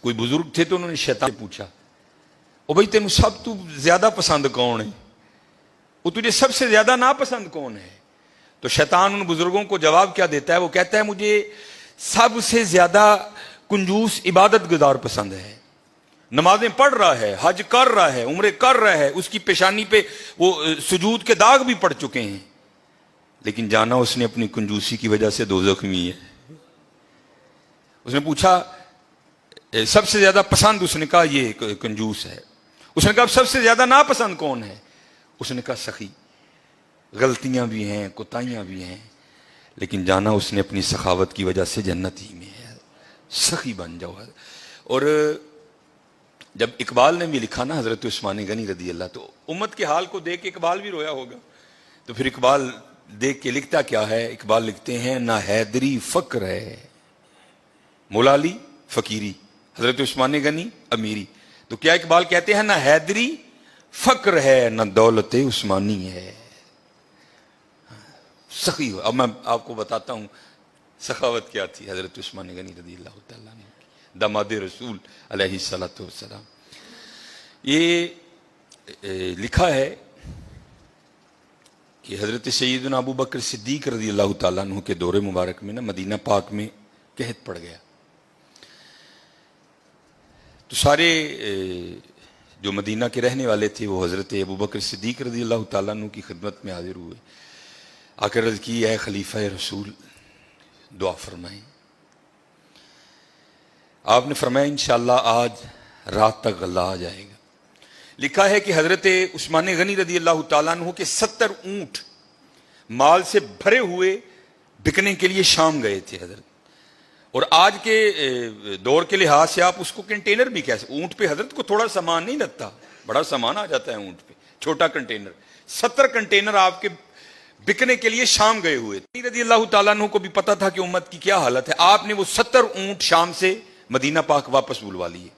کوئی بزرگ تھے تو انہوں نے شیطان سے پوچھا او بھائی تینوں سب تو زیادہ پسند کون ہے, وہ تجھے سب سے زیادہ ناپسند کون ہے؟ تو شیطان ان بزرگوں کو جواب کیا دیتا ہے؟ وہ کہتا ہے مجھے سب سے زیادہ کنجوس عبادت گزار پسند ہے, نمازیں پڑھ رہا ہے, حج کر رہا ہے, عمرے کر رہا ہے, اس کی پیشانی پہ وہ سجود کے داغ بھی پڑ چکے ہیں, لیکن جانا اس نے اپنی کنجوسی کی وجہ سے دوزخ میں ہے. اس نے پوچھا سب سے زیادہ پسند, اس نے کہا یہ کنجوس ہے. اس نے کہا سب سے زیادہ ناپسند کون ہے؟ اس نے کہا سخی. غلطیاں بھی ہیں, کوتاہیاں بھی ہیں, لیکن جانا اس نے اپنی سخاوت کی وجہ سے جنت ہی میں ہے. سخی بن جاؤ. اور جب اقبال نے بھی لکھا نا حضرت عثمان غنی رضی اللہ, تو امت کے حال کو دیکھ کے اقبال بھی رویا ہوگا. تو پھر اقبال دیکھ کے لکھتا کیا ہے؟ اقبال لکھتے ہیں نہ حیدری فقر ہے, مولا علی فقیری, حضرت عثمان غنی امیری. تو کیا اقبال کہتے ہیں نہ حیدری فقر ہے نہ دولت عثمانی ہے. سخی ہو. اب میں آپ کو بتاتا ہوں سخاوت کیا تھی حضرت عثمان غنی رضی اللہ تعالیٰ عنہ, داماد رسول علیہ الصلوۃ والسلام. یہ لکھا ہے کہ حضرت سیدنا ابو بکر صدیق رضی اللہ تعالیٰ عنہ کے دور مبارک میں نا مدینہ پاک میں قحط پڑ گیا. تو سارے جو مدینہ کے رہنے والے تھے وہ حضرت ابو بکر صدیق رضی اللہ تعالیٰ عنہ کی خدمت میں حاضر ہوئے. آ کر عرض کی اے خلیفہ رسول دعا فرمائیں. آپ نے فرمایا انشاءاللہ آج رات تک غلہ آ جائے گا. لکھا ہے کہ حضرت عثمان غنی رضی اللہ تعالیٰ عنہ کے 70 اونٹ مال سے بھرے ہوئے بکنے کے لیے شام گئے تھے حضرت. اور آج کے دور کے لحاظ سے آپ اس کو کنٹینر بھی کہہ سکتے. اونٹ پہ حضرت کو تھوڑا سامان نہیں لگتا, بڑا سامان آ جاتا ہے اونٹ پہ, چھوٹا کنٹینر. 70 کنٹینر آپ کے بکنے کے لیے شام گئے ہوئے تھے. رضی اللہ تعالیٰ عنہ کو بھی پتا تھا کہ امت کی کیا حالت ہے. آپ نے وہ 70 اونٹ شام سے مدینہ پاک واپس بلوا لیے.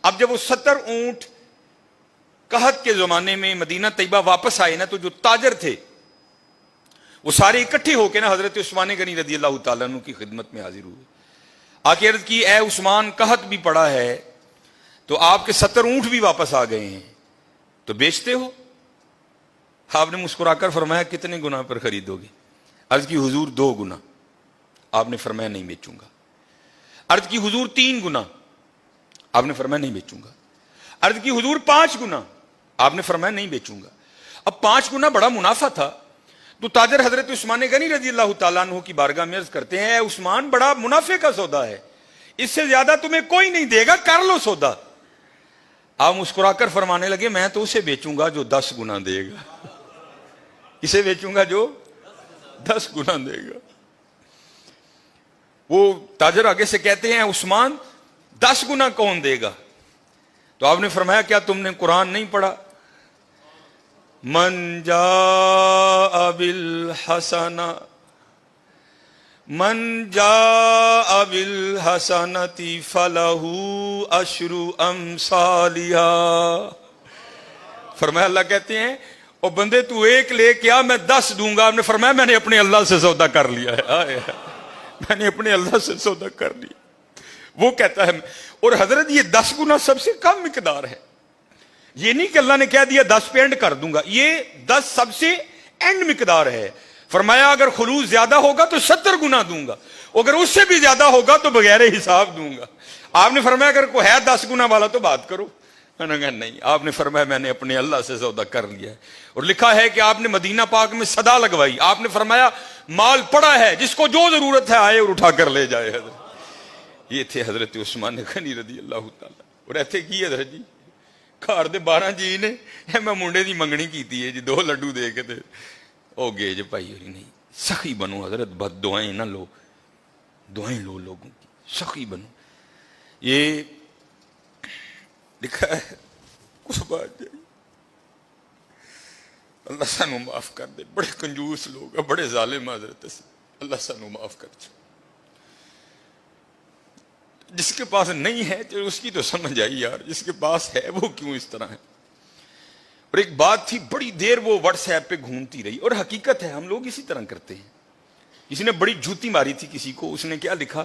اب جب وہ 70 اونٹ قحط کے زمانے میں مدینہ طیبہ واپس آئے نا, تو جو تاجر تھے وہ سارے اکٹھے ہو کے نا حضرت عثمان غنی رضی اللہ تعالیٰ عنہ کی خدمت میں حاضر ہوئے. آ کے عرض کی اے عثمان قحط بھی پڑا ہے تو آپ کے 70 اونٹ بھی واپس آ گئے ہیں, تو بیچتے ہو؟ آپ نے مسکرا کر فرمایا کتنے گنا پر خریدو گے؟ عرض کی حضور 2 گنا. آپ نے فرمایا نہیں بیچوں گا. عرض کی حضور 3 گنا. آپ نے فرمایا نہیں بیچوں گا. عرض کی حضور 5 گنا. آپ نے فرمایا نہیں بیچوں گا. اب 5 گنا بڑا منافع تھا. تو تاجر حضرت عثمان غنی رضی اللہ تعالیٰ عنہ کی بارگاہ میں عرض کرتے ہیں اے عثمان بڑا منافع کا سودا ہے, اس سے زیادہ تمہیں کوئی نہیں دے گا, کر لو سودا. آپ مسکرا کر فرمانے لگے میں تو اسے بیچوں گا جو 10 گنا دے گا. اسے بیچوں گا جو 10 گنا دے گا. وہ تاجر آگے سے کہتے ہیں عثمان 10 گنا کون دے گا؟ تو آپ نے فرمایا کیا تم نے قرآن نہیں پڑھا؟ من جاء بالحسنہ فلہ عشر امثالہا. فرمایا اللہ کہتے ہیں اور بندے تو 1 لے کے آ میں 10 دوں گا. آپ نے فرمایا میں نے اپنے اللہ سے سودا کر لیا ہے, میں نے اپنے اللہ سے سودا کر لیا. وہ کہتا ہے اور حضرت یہ 10 گنا سب سے کم مقدار ہے. یہ نہیں کہ اللہ نے کہہ دیا 10 پہ اینڈ کر دوں گا, یہ 10 سب سے اینڈ مقدار ہے. فرمایا اگر خلوص زیادہ ہوگا تو 70 گنا دوں گا, اگر اس سے بھی زیادہ ہوگا تو بغیر حساب دوں گا. آپ نے فرمایا اگر کوئی ہے 10 گنا والا تو بات کرو. میں نے کہا نہیں. آپ نے فرمایا میں نے اپنے اللہ سے سودا کر لیا ہے. اور لکھا ہے کہ آپ نے مدینہ پاک میں صدا لگوائی. آپ نے فرمایا مال پڑا ہے, جس کو جو ضرورت ہے آئے اور اٹھا کر لے جائے. حضرت یہ تھے حضرت عثمان غنی رضی اللہ تعالیٰ. اور ایسے کی حضرت جی گھر دے 12 جی نے میں منڈے دی منگنی کیتی ہے جی 2 لڈو دے کے تے او گے جی بھائی ہوئی نہیں. سخی بنو حضرت, بد دعائیں نہ لو, دعائیں لو لوگوں کی, سخی بنو. یہ لکھا ہے کچھ بات جائے اللہ سانو معاف کر دے. بڑے کنجوس لوگ ہیں, بڑے ظالم حضرت سے, اللہ سانو معاف کر دے. جس کے پاس نہیں ہے تو اس کی تو سمجھ آئی یار, جس کے پاس ہے وہ کیوں اس طرح ہے. اور ایک بات تھی بڑی دیر وہ واٹس ایپ پہ گھومتی رہی, اور حقیقت ہے ہم لوگ اسی طرح کرتے ہیں. کسی نے بڑی جوتی ماری تھی کسی کو, اس نے کیا لکھا,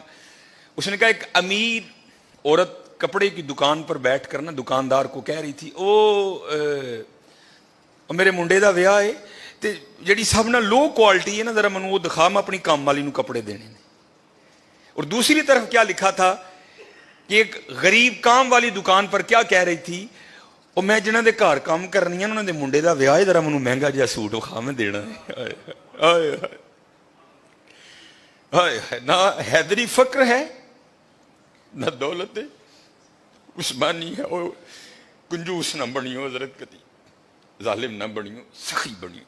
اس نے کہا ایک امیر عورت کپڑے کی دکان پر بیٹھ کر نا دکاندار کو کہہ رہی تھی میرے منڈے دا ویاہ ہے تے جڑی سب نہ لو کوالٹی ہے نا ذرا منو وہ دکھا، میں اپنی کام والی نو کپڑے دینے نے۔ اور دوسری طرف کیا لکھا تھا کہ ایک غریب کام والی دکان پر کیا کہہ رہی تھی، اور میں جنہاں دے گھر کام کرنی ہے انہاں دے منڈے دا ویاہ ہے، ذرا منو مہنگا جہا سوٹ وکھا میں دینا ہے۔ ہائے ہائے، نہ حیدری فقر ہے نہ دولت عثمانی ہے، اور کنجوس نہ بنیو حضرت، کتی ظالم نہ بنیو، سخی بنیو،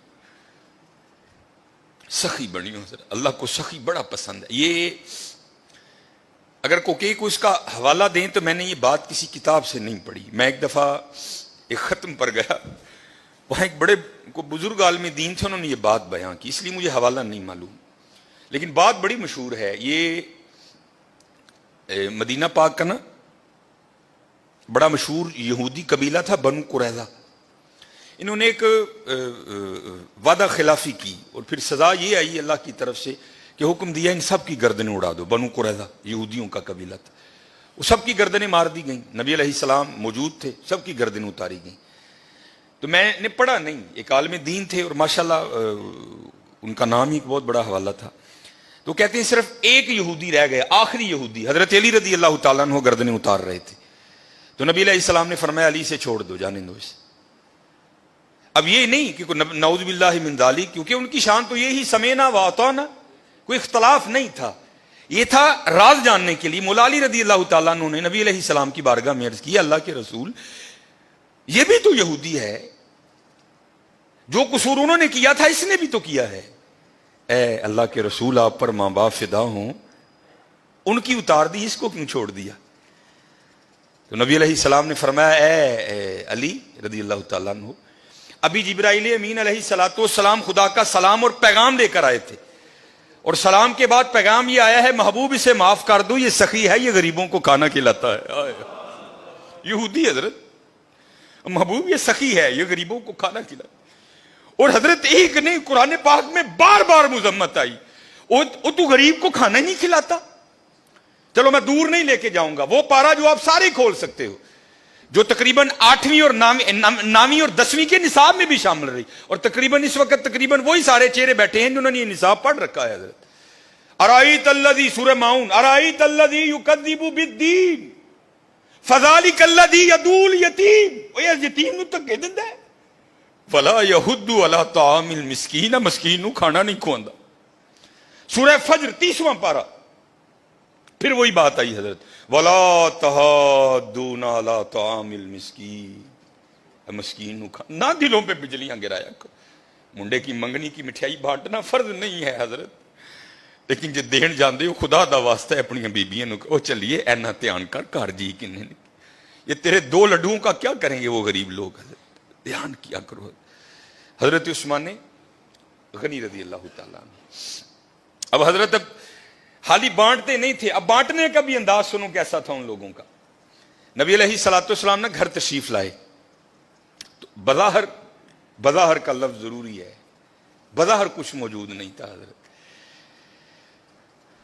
سخی بنیو حضرت۔ اللہ کو سخی بڑا پسند ہے۔ یہ اگر کوئی اس کا حوالہ دیں تو میں نے یہ بات کسی کتاب سے نہیں پڑھی۔ میں ایک دفعہ ایک ختم پر گیا، وہاں ایک بڑے بزرگ عالم دین تھے، انہوں نے یہ بات بیان کی، اس لیے مجھے حوالہ نہیں معلوم، لیکن بات بڑی مشہور ہے۔ یہ مدینہ پاک کا نا بڑا مشہور یہودی قبیلہ تھا بنو قریظہ، انہوں نے ایک وعدہ خلافی کی اور پھر سزا یہ آئی اللہ کی طرف سے کہ حکم دیا ان سب کی گردنیں اڑا دو۔ بنو قریظہ یہودیوں کا قبیلہ تھا، وہ سب کی گردنیں مار دی گئیں، نبی علیہ السلام موجود تھے، سب کی گردنیں اتاری گئیں۔ تو میں نے پڑھا نہیں، ایک عالم دین تھے اور ماشاءاللہ ان کا نام ہی ایک بہت بڑا حوالہ تھا، تو کہتے ہیں صرف ایک یہودی رہ گئے، آخری یہودی حضرت علی رضی اللہ تعالیٰ عنہ گردنیں اتار رہے تھے، تو نبی علیہ السلام نے فرمایا علی سے چھوڑ دو، جانے دو اسے۔ اب یہ نہیں کہ نعوذ باللہ من ذالک، کیونکہ ان کی شان تو یہی سمینا و اطعنا، کوئی اختلاف نہیں تھا، یہ تھا راز جاننے کے لیے۔ مولا علی رضی اللہ تعالیٰ عنہ نے نبی علیہ السلام کی بارگاہ میں عرض کی، اللہ کے رسول یہ بھی تو یہودی ہے، جو قصور انہوں نے کیا تھا اس نے بھی تو کیا ہے۔ اے اللہ کے رسول آپ پر ماں باپ فدا ہوں، ان کی اتار دی، اس کو کیوں چھوڑ دیا؟ تو نبی علیہ السلام نے فرمایا اے علی رضی اللہ تعالیٰ عنہ، ابھی جبرائیل امین علیہ السلام خدا کا سلام اور پیغام لے کر آئے تھے، اور سلام کے بعد پیغام یہ آیا ہے محبوب اسے معاف کر دو، یہ سخی ہے، یہ غریبوں کو کھانا کھلاتا ہے۔ یہودی حضرت، محبوب یہ سخی ہے، یہ غریبوں کو کھانا کھلاتا ہے۔ اور حضرت ایک نہیں، قرآن پاک میں بار بار مذمت آئی، تو غریب کو کھانا ہی نہیں کھلاتا۔ چلو میں دور نہیں لے کے جاؤں گا، وہ پارا جو آپ سارے کھول سکتے ہو، جو تقریباً 8ویں اور 9ویں اور 10ویں کے نصاب میں بھی شامل رہی، اور تقریباً اس وقت تقریباً وہی سارے چہرے بیٹھے ہیں جنہوں نے یہ نصاب پڑھ رکھا ہے۔ حضرت ارائیت الذی، سورہ ماؤن، ارائیت الذی یکذب بالدین فذلک الذی یدعو الیتیم، وہ یتیم نو دھکے دیندا ہے، ولا یحض علی طعام المسکین، مسکین نو کھانا نہیں کھواندا۔ سورہ فجر 30واں پارہ، پھر وہی بات آئی حضرت، وَلَا تَحَاضُّونَ عَلَىٰ طَعَامِ الْمِسْكِينِ، مسکین نو نہ دلوں پہ بجلیاں گرایا کرو۔ منڈے کی منگنی کی مٹھائی بانٹنا فرض نہیں ہے حضرت، لیکن جے دین جاندے ہو خدا دا واسطہ ہے اپنی بیبیاں نو او چلیے اینا دھیان کر گھر جی کنے، یہ تیرے 2 لڈوؤں کا کیا کریں گے وہ غریب لوگ؟ حضرت دھیان کیا کرو۔ حضرت عثمان غنی رضی اللہ تعالیٰ عنہ، اب حضرت اب حالی بانٹتے نہیں تھے، اب بانٹنے کا بھی انداز سنو کیسا تھا ان لوگوں کا۔ نبی علیہ السلام نے گھر تشریف لائے، تو بظاہر کا لفظ ضروری ہے، بظاہر کچھ موجود نہیں تھا۔ حضرت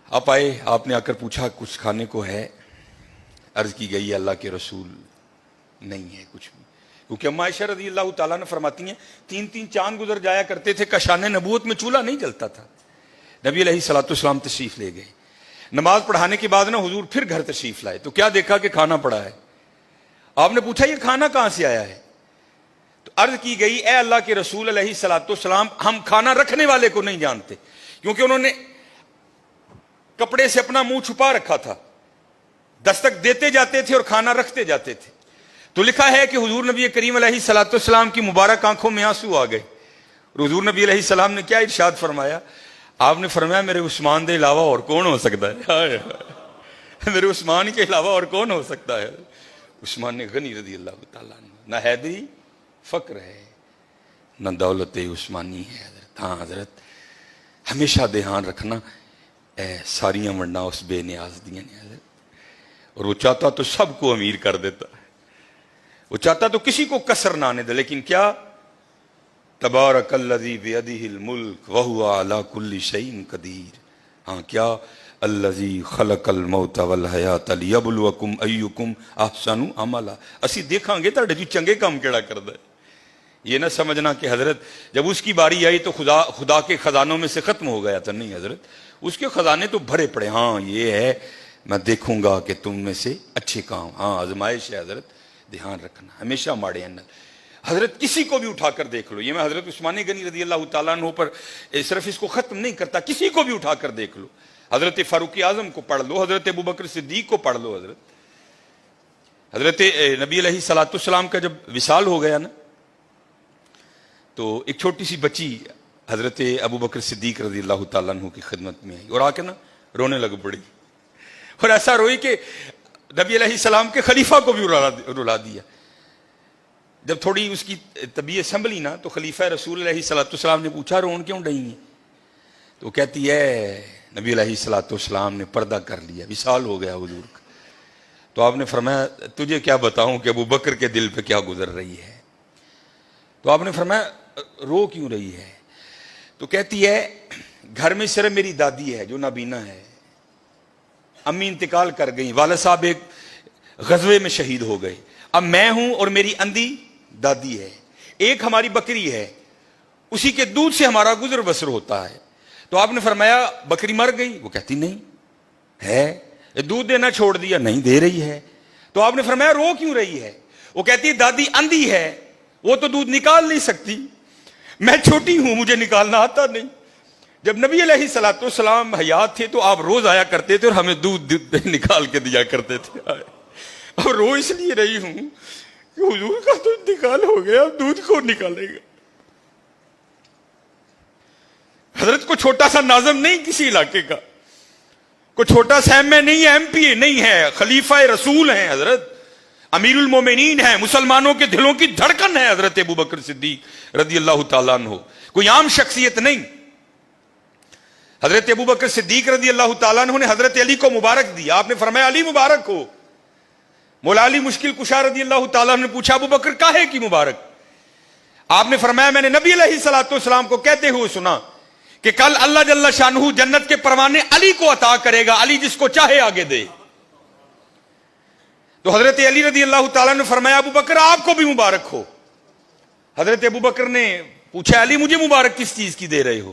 آپ آئے، آپ نے آ کر پوچھا کچھ کھانے کو ہے؟ عرض کی گئی اللہ کے رسول نہیں ہے کچھ بھی، کیونکہ اما عائشہ رضی اللہ تعالیٰ نے فرماتی ہیں 3 چاند گزر جایا کرتے تھے، کشان نبوت میں چولہا نہیں جلتا تھا۔ نبی علیہ السلام تشریف لے گئے، نماز پڑھانے کے بعد نا حضور پھر گھر تشریف لائے، تو کیا دیکھا کہ کھانا پڑا ہے۔ آپ نے پوچھا یہ کھانا کہاں سے آیا ہے؟ تو عرض کی گئی اے اللہ کے رسول علیہ السلام، ہم کھانا رکھنے والے کو نہیں جانتے، کیونکہ انہوں نے کپڑے سے اپنا منہ چھپا رکھا تھا، دستک دیتے جاتے تھے اور کھانا رکھتے جاتے تھے۔ تو لکھا ہے کہ حضور نبی کریم علیہ السلام کی مبارک آنکھوں میں آنسو آ گئے، اور حضور نبی علیہ السلام نے کیا ارشاد فرمایا؟ آپ نے فرمایا میرے عثمان دے علاوہ اور کون ہو سکتا ہے؟ میرے عثمان کے علاوہ اور کون ہو سکتا ہے؟ عثمان غنی رضی اللہ تعالیٰ عنہ، نہ حیدری فقر ہے نہ دولت عثمانی ہے۔ حضرت ہاں حضرت ہمیشہ دھیان رکھنا، ساریاں ورنہ اس بے نیاز دیاں نے حضرت، اور وہ چاہتا تو سب کو امیر کر دیتا، وہ چاہتا تو کسی کو کسر نہ آنے دے، لیکن کیا تبارک الذی بیدہ الملک وہو علی کل شیء قدیر، ہاں کیا الذی خلق الموت والحیات لیبلوکم ایکم احسن عملا. اسی دیکھاں گے تہاڈے چ چنگے کام کیڑا کردا ہے. یہ نہ سمجھنا کہ حضرت جب اس کی باری آئی تو خدا کے خزانوں میں سے ختم ہو گیا تھا. نہیں حضرت، اس کے خزانے تو بھرے پڑے. ہاں یہ ہے، میں دیکھوں گا کہ تم میں سے اچھے کام. ہاں آزمائش ہے حضرت، دھیان رکھنا ہمیشہ ماڑے ہیں. حضرت کسی کو بھی اٹھا کر دیکھ لو. یہ میں حضرت عثمان غنی رضی اللہ تعالیٰ عنہ پر صرف اس کو ختم نہیں کرتا، کسی کو بھی اٹھا کر دیکھ لو. حضرت فاروق اعظم کو پڑھ لو، حضرت ابوبکر صدیق کو پڑھ لو. حضرت نبی علیہ الصلوۃ والسلام کا جب وصال ہو گیا نا، تو ایک چھوٹی سی بچی حضرت ابوبکر صدیق رضی اللہ تعالیٰ عنہ کی خدمت میں آئی اور آ کے نا رونے لگ پڑی. اور ایسا روئی کہ نبی علیہ السلام کے خلیفہ کو بھی رلا دیا. جب تھوڑی اس کی طبیعت سنبھلی نا تو خلیفہ رسول علیہ الصلوۃ والسلام نے پوچھا رون کیوں رہی ہیں؟ تو کہتی ہے نبی علیہ الصلوۃ والسلام نے پردہ کر لیا، وصال ہو گیا حضور کا. تو آپ نے فرمایا تجھے کیا بتاؤں کہ ابو بکر کے دل پہ کیا گزر رہی ہے. تو آپ نے فرمایا رو کیوں رہی ہے؟ تو کہتی ہے گھر میں صرف میری دادی ہے جو نابینا ہے، امی انتقال کر گئی، والد صاحب ایک غزوے میں شہید ہو گئے، اب میں ہوں اور میری اندھی دادی ہے، ایک ہماری بکری ہے، اسی کے دودھ سے ہمارا گزر بسر ہوتا ہے. تو آپ نے فرمایا بکری مر گئی؟ وہ کہتی نہیں ہے. دودھ دینا چھوڑ دیا؟ نہیں دے رہی ہے. تو آپ نے فرمایا رو کیوں رہی ہے؟ وہ کہتی دادی اندھی ہے، وہ تو دودھ نکال نہیں سکتی، میں چھوٹی ہوں مجھے نکالنا آتا نہیں. جب نبی علیہ الصلوۃ والسلام حیات تھے تو آپ روز آیا کرتے تھے اور ہمیں دودھ نکال کے دیا کرتے تھے. اور رو اس لیے رہی ہوں کہ حضور کا تو انتقال ہو گیا، دودھ کون نکالے گا؟ حضرت کو چھوٹا سا ناظم نہیں کسی علاقے کا، کوئی چھوٹا سا ایم اے نہیں ہے، ایم پی اے نہیں ہے، خلیفہ رسول ہیں حضرت، امیر المومنین ہیں، مسلمانوں کے دلوں کی دھڑکن ہے حضرت ابوبکر صدیق رضی اللہ تعالیٰ عنہ. کوئی عام شخصیت نہیں. حضرت ابوبکر صدیق رضی اللہ تعالیٰ عنہ نے حضرت علی کو مبارک دیا. آپ نے فرمایا علی مبارک ہو. مولا علی مشکل کشا رضی اللہ تعالیٰ عنہ نے پوچھا ابوبکر کاہے کی مبارک؟ آپ نے فرمایا میں نے نبی علیہ الصلوۃ والسلام کو کہتے ہوئے سنا کہ کل اللہ جل شانہ جنت کے پروانے علی کو عطا کرے گا، علی جس کو چاہے آگے دے. تو حضرت علی رضی اللہ تعالیٰ نے فرمایا ابوبکر آپ کو بھی مبارک ہو. حضرت ابوبکر نے پوچھا علی مجھے مبارک کس چیز کی دے رہے ہو؟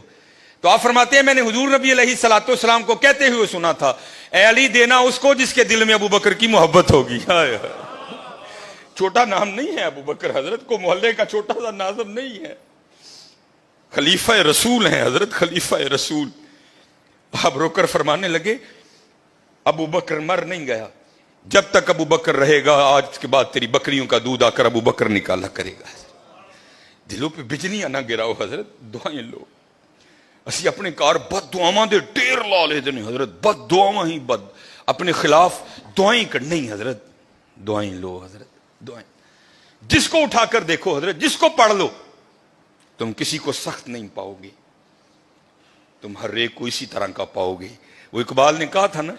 تو آپ فرماتے ہیں میں نے حضور نبی علیہ الصلوۃ والسلام کو کہتے ہوئے سنا تھا اے علی دینا اس کو جس کے دل میں ابوبکر کی محبت ہوگی. چھوٹا نام نہیں ہے ابوبکر، حضرت کو محلے کا چھوٹا سا ناظم نہیں ہے، خلیفہ رسول ہیں حضرت، خلیفہ رسول. آپ رو کر فرمانے لگے ابوبکر مر نہیں گیا، جب تک ابوبکر رہے گا آج کے بعد تیری بکریوں کا دودھ آ کر ابوبکر نکالا کرے گا. دلوں پہ بجلیاں نہ گراؤ حضرت، دعائیں لو. اسی اپنے کار بد دعاواں دے ڈیر لا لے دیں حضرت، بد دعاواں ہی بد، اپنے خلاف دعائیں کرنی حضرت، دعائیں لو حضرت، دعائیں. جس کو اٹھا کر دیکھو حضرت، جس کو پڑھ لو، تم کسی کو سخت نہیں پاؤ گے، تم ہر ایک کو اسی طرح کا پاؤ گے. وہ اقبال نے کہا تھا نا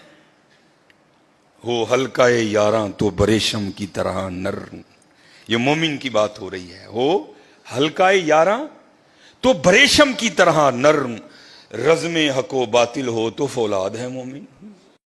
ہو ہلکا یاراں تو بریشم کی طرح نرم. یہ مومن کی بات ہو رہی ہے. ہو ہلکا یاراں تو بریشم کی طرح نرم، رزم حق و باطل ہو تو فولاد ہے مومن.